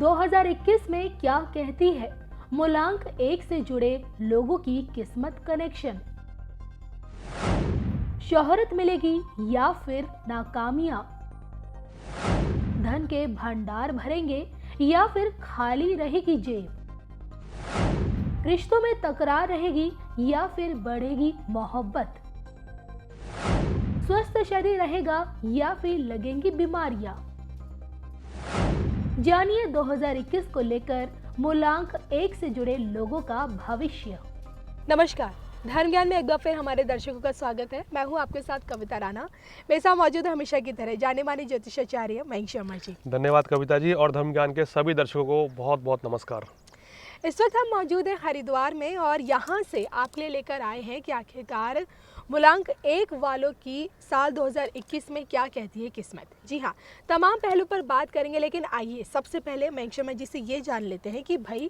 2021 में क्या कहती है मूलांक 1 से जुड़े लोगों की किस्मत कनेक्शन? शोहरत मिलेगी या फिर नाकामियां? धन के भंडार भरेंगे या फिर खाली रहेगी जेब? रिश्तों में तकरार रहेगी या फिर बढ़ेगी मोहब्बत? स्वस्थ शरीर रहेगा या फिर लगेंगी बीमारियां? जानिए 2021 को लेकर मूलांक 1 से जुड़े लोगों का भविष्य। नमस्कार, धर्म ज्ञान में एक बार फिर हमारे दर्शकों का स्वागत है। मैं हूं आपके साथ कविता राणा। मेरे साथ मौजूद है हमेशा की तरह जाने माने ज्योतिषाचार्य मयंक शर्मा जी। धन्यवाद कविता जी, और धर्म ज्ञान के सभी दर्शकों को बहुत बहुत नमस्कार। इस वक्त हम मौजूद हैं हरिद्वार में और यहाँ से आपके लिए लेकर आए हैं कि आखिरकार मूलांक 1 वालों की साल 2021 में क्या कहती है किस्मत। जी हाँ, तमाम पहलू पर बात करेंगे, लेकिन आइए सबसे पहले मयंक शर्मा जी से ये जान लेते हैं कि भाई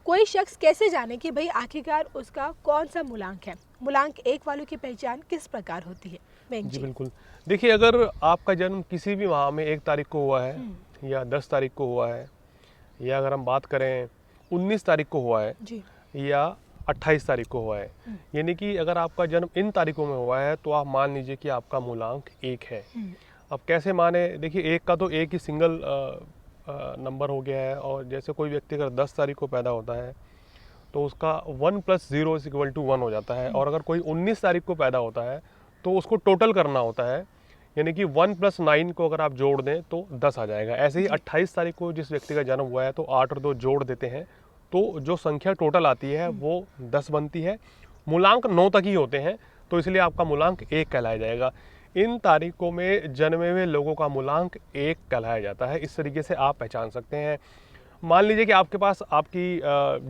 कोई शख्स कैसे जाने कि भाई आखिरकार उसका कौन सा मूलांक है। मूलांक 1 वालों की पहचान किस प्रकार होती है मयंक जी? बिल्कुल, देखिए, अगर आपका जन्म किसी भी माह में 1 तारीख को हुआ है या 10 तारीख को हुआ है, या अगर हम बात करें 19 तारीख को हुआ है जी। या 28 तारीख को हुआ है, यानी कि अगर आपका जन्म इन तारीखों में हुआ है तो आप मान लीजिए कि आपका मूलांक 1 है। अब कैसे माने, देखिए 1 का तो एक ही सिंगल नंबर हो गया है, और जैसे कोई व्यक्ति अगर 10 तारीख को पैदा होता है तो उसका 1 + 0 = 1 हो जाता है, और अगर कोई 19 तारीख को पैदा होता है तो उसको टोटल करना होता है, यानी कि 1 + 9 को अगर आप जोड़ दें तो 10 आ जाएगा। ऐसे ही 28 तारीख को जिस व्यक्ति का जन्म हुआ है तो 8 और 2 जोड़ देते हैं तो जो संख्या टोटल आती है वो 10 बनती है। मूलांक 9 तक ही होते हैं, तो इसलिए आपका मूलांक 1 कहलाया जाएगा। इन तारीखों में जन्मे हुए लोगों का मूलांक 1 कहलाया जाता है। इस तरीके से आप पहचान सकते हैं। मान लीजिए कि आपके पास आपकी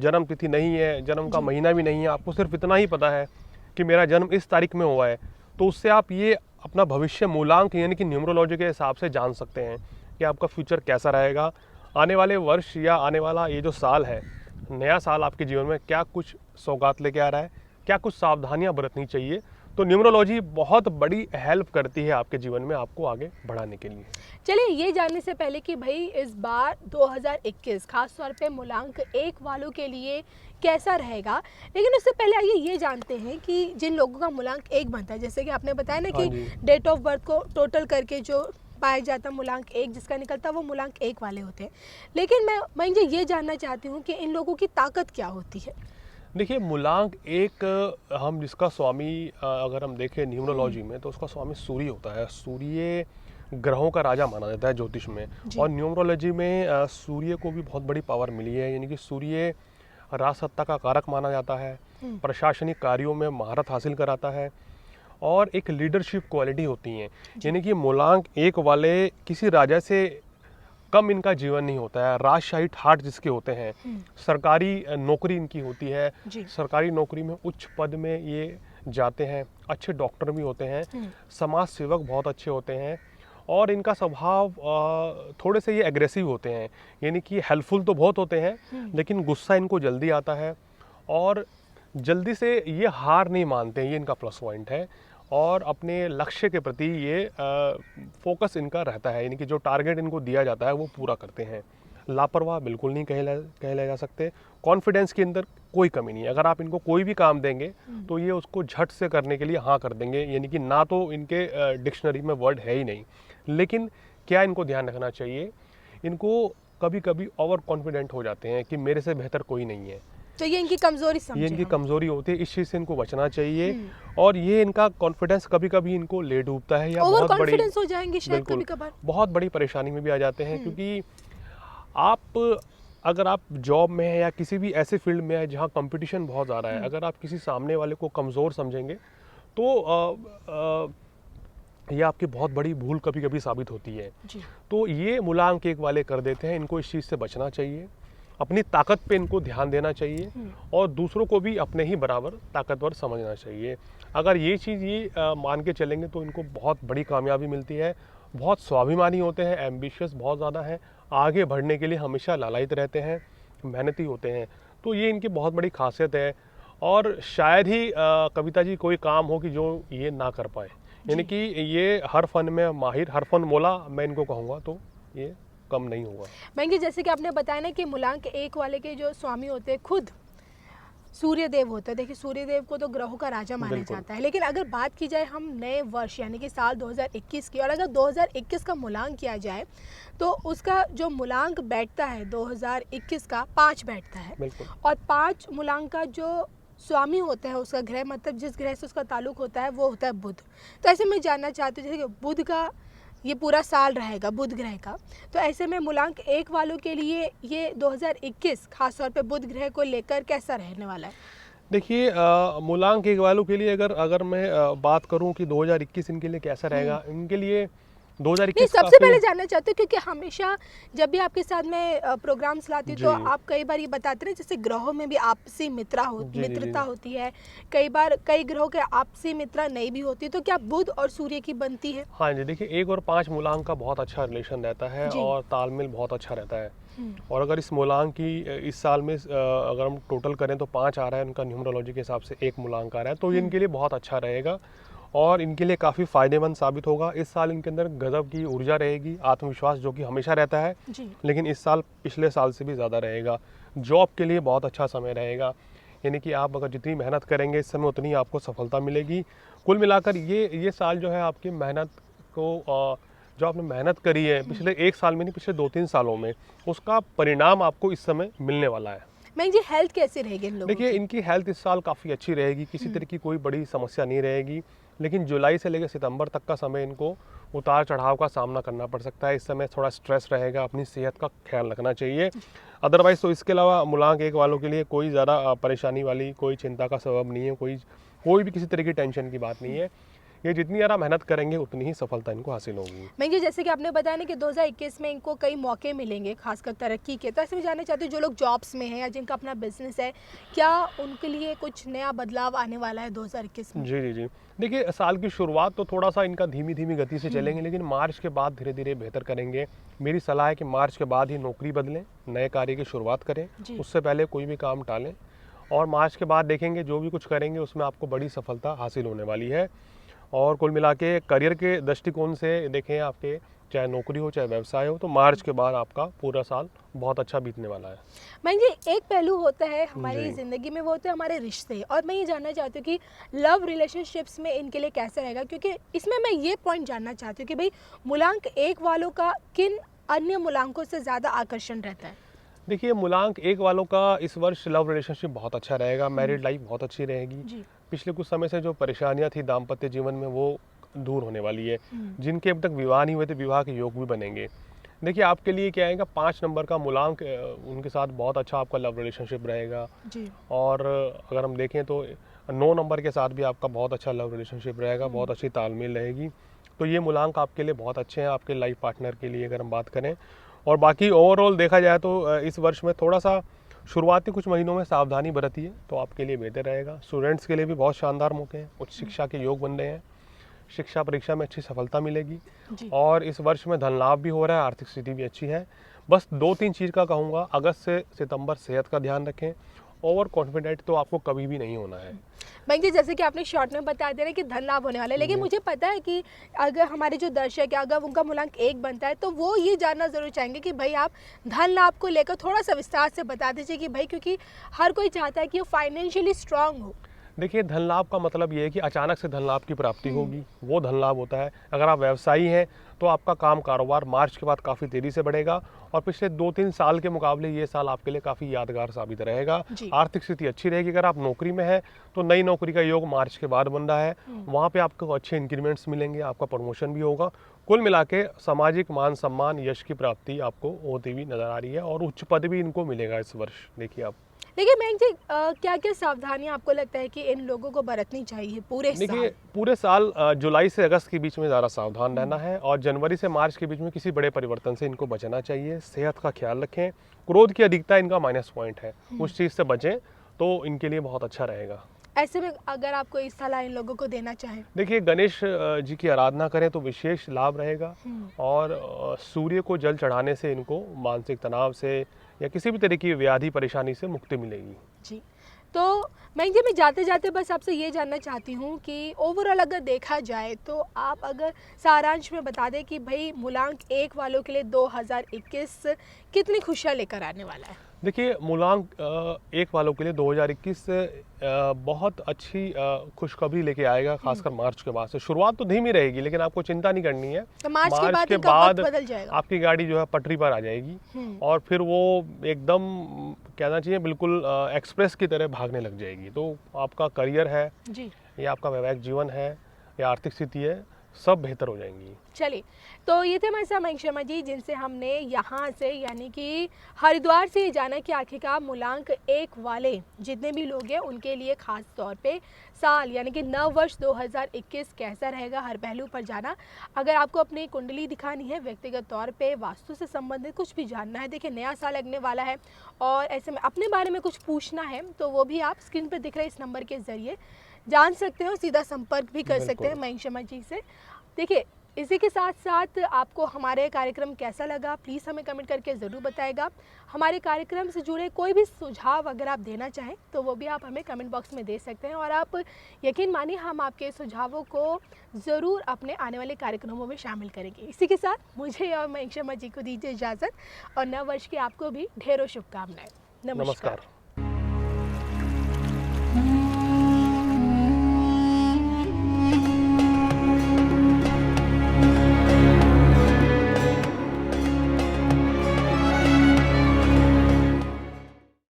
जन्म तिथि नहीं है, जन्म का महीना भी नहीं है, आपको सिर्फ इतना ही पता है कि मेरा जन्म इस तारीख में हुआ है, तो उससे आप ये अपना भविष्य मूलांक यानी कि न्यूमरोलॉजी के हिसाब से जान सकते हैं कि आपका फ्यूचर कैसा रहेगा। आने वाले वर्ष या आने वाला ये जो साल है, नया साल आपके जीवन में क्या कुछ सौगात लेके आ रहा है, क्या कुछ सावधानियां बरतनी चाहिए। तो न्यूमरोलॉजी बहुत बड़ी हेल्प करती है आपके जीवन में आपको आगे बढ़ाने के लिए। चलिए ये जानने से पहले कि भाई इस बार 2021 खास तौर पे मूलांक 1 वालों के लिए कैसा रहेगा, लेकिन उससे पहले आइए ये जानते हैं कि जिन लोगों का मूलांक 1 बनता है, जैसे कि आपने बताया ना कि डेट ऑफ बर्थ को टोटल करके जो पाया जाता है मूलांक 1 जिसका निकलता है वो मूलांक 1 वाले होते हैं। लेकिन मैं ये जानना चाहती हूँ कि इन लोगों की ताकत क्या होती है। देखिए, मूलांक 1 हम जिसका स्वामी अगर हम देखें न्यूमरोलॉजी में तो उसका स्वामी सूर्य होता है। सूर्य ग्रहों का राजा माना जाता है ज्योतिष में, और न्यूमरोलॉजी में सूर्य को भी बहुत बड़ी पावर मिली है, यानी कि सूर्य राजसत्ता का कारक माना जाता है, प्रशासनिक कार्यों में महारत हासिल कराता है, और एक लीडरशिप क्वालिटी होती हैं। यानी कि मूलांक 1 वाले किसी राजा से कम इनका जीवन नहीं होता है। राजशाही ठाठ जिसके होते हैं, सरकारी नौकरी इनकी होती है, सरकारी नौकरी में उच्च पद में ये जाते हैं, अच्छे डॉक्टर भी होते हैं, समाज सेवक बहुत अच्छे होते हैं, और इनका स्वभाव थोड़े से ये एग्रेसिव होते हैं, यानी कि हेल्पफुल तो बहुत होते हैं, लेकिन गुस्सा इनको जल्दी आता है, और जल्दी से ये हार नहीं मानते हैं, ये इनका प्लस पॉइंट है। और अपने लक्ष्य के प्रति ये फोकस इनका रहता है, यानी कि जो टारगेट इनको दिया जाता है वो पूरा करते हैं। लापरवाह बिल्कुल नहीं कहले जा सकते। कॉन्फिडेंस के अंदर कोई कमी नहीं है। अगर आप इनको कोई भी काम देंगे तो ये उसको झट से करने के लिए हाँ कर देंगे, यानी कि ना तो इनके डिक्शनरी में वर्ड है ही नहीं। लेकिन क्या इनको ध्यान रखना चाहिए, इनको कभी कभी ओवर कॉन्फिडेंट हो जाते हैं कि मेरे से बेहतर कोई नहीं है, तो ये इनकी कमजोरी समझे, ये इनकी कमजोरी होती है। इस चीज़ से इनको बचना चाहिए। और ये इनका कॉन्फिडेंस कभी कभी इनको ले डूबता है, या बहुत बड़ी हो जाएंगे शायद कभी-कभार, बहुत बड़ी परेशानी में भी आ जाते हैं। क्योंकि अगर आप जॉब में है या किसी भी ऐसे फील्ड में है जहाँ कंपटीशन बहुत ज़्यादा है, अगर आप किसी सामने वाले को कमज़ोर समझेंगे तो ये आपकी बहुत बड़ी भूल कभी कभी साबित होती है। तो ये मूलांक 1 वाले कर देते हैं। इनको इस चीज़ से बचना चाहिए, अपनी ताकत पे इनको ध्यान देना चाहिए, और दूसरों को भी अपने ही बराबर ताकतवर समझना चाहिए। अगर ये चीज़ मान के चलेंगे तो इनको बहुत बड़ी कामयाबी मिलती है। बहुत स्वाभिमानी होते हैं, एम्बिशियस बहुत ज़्यादा हैं, आगे बढ़ने के लिए हमेशा लालायित रहते हैं, मेहनती होते हैं। तो ये इनकी बहुत बड़ी खासियत है। और शायद ही कविता जी कोई काम हो कि जो ये ना कर पाए, यानी कि ये हर फन में माहिर, हर फन मोला मैं इनको कहूँगा, तो ये कम नहीं होगा। बहन जी, जैसे कि आपने बताया ना कि मूलांक 1 वाले के जो स्वामी होते हैं खुद सूर्यदेव होता है। देखिए, सूर्यदेव को तो ग्रहों का राजा माना बिल्कुल। जाता है, लेकिन अगर बात की जाए हम नए वर्ष यानी कि साल 2021 की, और अगर 2021 का मूलांक किया जाए तो उसका जो मूलांक बैठता है 2021 का 5 बैठता है। बिल्कुल। और 5 मूलांक का जो स्वामी होता है, उसका ग्रह मतलब जिस ग्रह से उसका ताल्लुक होता है वो होता है बुध। तो ऐसे मैं जानना चाहती हूँ, जैसे कि बुध का ये पूरा साल रहेगा बुध ग्रह का, तो ऐसे में मूलांक 1 वालों के लिए ये 2021 खासतौर पे बुध ग्रह को लेकर कैसा रहने वाला है? देखिए, मूलांक 1 वालों के लिए अगर अगर मैं बात करूं कि 2021 इनके लिए कैसा रहेगा, इनके लिए नहीं, 2021 सबसे पहले जानना चाहती हूँ क्योंकि हमेशा जब भी आपके साथ मैं प्रोग्राम्स लाती हूँ तो जी। आप कई बार ये बताते हैं जैसे ग्रहों में भी आपसी जी, जी, मित्रता जी। होती है, कई बार कई ग्रहों के आपसी मित्रता नहीं भी होती, तो क्या बुध और सूर्य की बनती है? हाँ जी, देखिए 1 और 5 मूलांक का बहुत अच्छा रिलेशन रहता है जी। और तालमेल बहुत अच्छा रहता है। हम्म, और अगर इस मूलांक की इस साल में अगर हम टोटल करें तो 5 आ रहा है, उनका न्यूमरोलॉजी के हिसाब से 1 मूलांक आ रहा है, तो ये इनके लिए बहुत अच्छा रहेगा और इनके लिए काफ़ी फ़ायदेमंद साबित होगा। इस साल इनके अंदर गज़ब की ऊर्जा रहेगी, आत्मविश्वास जो कि हमेशा रहता है, जी। लेकिन इस साल पिछले साल से भी ज़्यादा रहेगा। जॉब के लिए बहुत अच्छा समय रहेगा, यानी कि आप अगर जितनी मेहनत करेंगे इस समय उतनी आपको सफलता मिलेगी। कुल मिलाकर ये साल जो है आपकी मेहनत को जो आपने मेहनत करी है पिछले 1 साल में नहीं, पिछले 2-3 सालों में, उसका परिणाम आपको इस समय मिलने वाला है। मैं जी, हेल्थ कैसी रहेगी इन लोगों देखिए, की? इनकी हेल्थ इस साल काफ़ी अच्छी रहेगी, किसी तरह की कोई बड़ी समस्या नहीं रहेगी, लेकिन जुलाई से लेकर सितंबर तक का समय इनको उतार चढ़ाव का सामना करना पड़ सकता है। इस समय थोड़ा स्ट्रेस रहेगा, अपनी सेहत का ख्याल रखना चाहिए। अदरवाइज़ तो इसके अलावा मूलांक 1 वालों के लिए कोई ज़्यादा परेशानी वाली कोई चिंता का सबब नहीं है, कोई भी किसी तरह की टेंशन की बात नहीं है। ये जितनी ज़्यादा मेहनत करेंगे उतनी ही सफलता इनको हासिल होगी। मैं जी, जैसे कि आपने बताया ना कि 2021 में इनको कई मौके मिलेंगे खासकर तरक्की के, तो ऐसे में जानना चाहती हूँ जो लोग जॉब्स में हैं या जिनका अपना बिजनेस है, क्या उनके लिए कुछ नया बदलाव आने वाला है 2021 में? जी, जी, जी। देखिए, साल की शुरुआत तो थोड़ा-सा इनका धीमी-धीमी गति से चलेंगे, लेकिन मार्च के बाद धीरे-धीरे बेहतर करेंगे। मेरी सलाह है कि मार्च के बाद ही नौकरी बदलें, नए कार्य की शुरुआत करें, जी। उससे पहले कोई भी काम टालें और मार्च के बाद देखेंगे जो भी कुछ करेंगे उसमें आपको बड़ी सफलता हासिल होने वाली है। और कुल मिला के करियर के दृष्टिकोण से देखें, आपके चाहे नौकरी हो चाहे व्यवसाय हो, तो मार्च के बाद आपका पूरा साल बहुत अच्छा बीतने वाला है। मैं जी, एक पहलू होता है हमारी जी। ज़िंदगी में, वो होते हैं हमारे रिश्ते, और मैं ये जानना चाहती हूँ कि लव रिलेशनशिप्स में इनके लिए कैसा रहेगा, क्योंकि इसमें मैं ये पॉइंट जानना चाहती हूँ कि भाई मूलांक 1 वालों का किन अन्य मूलांकों से ज़्यादा आकर्षण रहता है? देखिए, मूलांक 1 वालों का इस वर्ष लव रिलेशनशिप बहुत अच्छा रहेगा, मैरिड लाइफ बहुत अच्छी रहेगी। जी। पिछले कुछ समय से जो परेशानियां थी दाम्पत्य जीवन में वो दूर होने वाली है। हम्म। जिनके अब तक विवाह नहीं हुए थे, विवाह के योग भी बनेंगे। देखिए, आपके लिए क्या आएगा, 5 नंबर का मूलांक, उनके साथ बहुत अच्छा आपका लव रिलेशनशिप रहेगा। जी। और अगर हम देखें तो 9 नंबर के साथ भी आपका बहुत अच्छा लव रिलेशनशिप रहेगा, बहुत अच्छी तालमेल रहेगी। तो ये मूलांक आपके लिए बहुत अच्छे हैं, आपके लाइफ पार्टनर के लिए अगर हम बात करें। और बाकी ओवरऑल देखा जाए तो इस वर्ष में थोड़ा सा शुरुआती कुछ महीनों में सावधानी बरतिए तो आपके लिए बेहतर रहेगा। स्टूडेंट्स के लिए भी बहुत शानदार मौके हैं, उच्च शिक्षा के योग बन रहे हैं, शिक्षा परीक्षा में अच्छी सफलता मिलेगी जी। और इस वर्ष में धन लाभ भी हो रहा है, आर्थिक स्थिति भी अच्छी है। बस 2-3 चीज़ का कहूँगा, अगस्त से सितंबर सेहत का ध्यान रखें। ओवर कॉन्फिडेंट तो आपको कभी भी नहीं होना है। बैंक जी, जैसे कि आपने शॉर्ट में बता दे रहे कि धन लाभ होने वाला है, लेकिन मुझे पता है कि अगर हमारे जो दर्शक है अगर उनका मूलांक 1 बनता है तो वो ये जानना ज़रूर चाहेंगे कि भाई आप धन लाभ को लेकर थोड़ा सा विस्तार से बता दीजिए कि भाई, क्योंकि हर कोई चाहता है कि वो फाइनेंशियली स्ट्रांग हो। देखिए, धन लाभ का मतलब ये है कि अचानक से धन लाभ की प्राप्ति होगी, वो धन लाभ होता है। अगर आप व्यवसायी हैं तो आपका काम कारोबार मार्च के बाद काफ़ी तेज़ी से बढ़ेगा और पिछले 2-3 साल के मुकाबले ये साल आपके लिए काफ़ी यादगार साबित रहेगा। जी। आर्थिक स्थिति अच्छी रहेगी। अगर आप नौकरी में हैं तो नई नौकरी का योग मार्च के बाद बन रहा है, वहाँ पे आपको अच्छे इंक्रीमेंट्स मिलेंगे, आपका प्रमोशन भी होगा। कुल मिला के सामाजिक मान सम्मान यश की प्राप्ति आपको होती हुई नजर आ रही है और उच्च पद भी इनको मिलेगा इस वर्ष। देखिए आप, लेकिन बैंक जी, क्या क्या सावधानियां आपको लगता है कि इन लोगों को बरतनी चाहिए पूरे देखिए साल? पूरे साल जुलाई से अगस्त के बीच में ज़्यादा सावधान रहना है और जनवरी से मार्च के बीच में किसी बड़े परिवर्तन से इनको बचना चाहिए। सेहत का ख्याल रखें, क्रोध की अधिकता इनका माइनस पॉइंट है, उस चीज़ से बचें तो इनके लिए बहुत अच्छा रहेगा। ऐसे में अगर आपको इस सलाह इन लोगों को देना चाहें? देखिए, गणेश जी की आराधना करें तो विशेष लाभ रहेगा और सूर्य को जल चढ़ाने से इनको मानसिक तनाव से या किसी भी तरह की व्याधि परेशानी से मुक्ति मिलेगी। जी, तो मैं जाते जाते बस आपसे ये जानना चाहती हूँ कि ओवरऑल अगर देखा जाए तो आप अगर सारांश में बता दें कि भाई मूलांक 1 वालों के लिए 2021 कितनी खुशियाँ लेकर आने वाला है। देखिए, मूलांक 1 वालों के लिए 2021 बहुत अच्छी खुशखबरी लेके आएगा, खासकर मार्च के बाद से। शुरुआत तो धीमी रहेगी, लेकिन आपको चिंता नहीं करनी है। तो मार्च के के बाद बाद बदल जाएगा। आपकी गाड़ी जो है पटरी पर आ जाएगी और फिर वो एकदम कहना चाहिए बिल्कुल एक्सप्रेस की तरह भागने लग जाएगी। तो आपका करियर है जी, या आपका वैवाहिक जीवन है या आर्थिक स्थिति है, सब बेहतर हो जाएंगी। चलिए, तो ये थे हमारे साथ मयंक शर्मा जी, जिनसे हमने यहाँ से यानी कि हरिद्वार से ये जाना कि आखिरकार मूलांक 1 वाले जितने भी लोग हैं उनके लिए खास तौर पे साल यानी कि नव वर्ष 2021 कैसा रहेगा, हर पहलू पर जाना। अगर आपको अपनी कुंडली दिखानी है, व्यक्तिगत तौर पे वास्तु से संबंधित कुछ भी जानना है, देखिए नया साल लगने वाला है और ऐसे में अपने बारे में कुछ पूछना है, तो वो भी आप स्क्रीन पर दिख रहे इस नंबर के ज़रिए जान सकते हो, सीधा संपर्क भी कर सकते हैं मयंक शर्मा जी से। देखिए, इसी के साथ साथ आपको हमारे कार्यक्रम कैसा लगा प्लीज़ हमें कमेंट करके ज़रूर बताएगा। हमारे कार्यक्रम से जुड़े कोई भी सुझाव अगर आप देना चाहें तो वो भी आप हमें कमेंट बॉक्स में दे सकते हैं और आप यकीन मानिए हम आपके सुझावों को ज़रूर अपने आने वाले कार्यक्रमों में शामिल करेंगे। इसी के साथ मुझे और मयंक शर्मा जी को दीजिए इजाज़त और नव वर्ष की आपको भी ढेरों शुभकामनाएं। नमस्कार।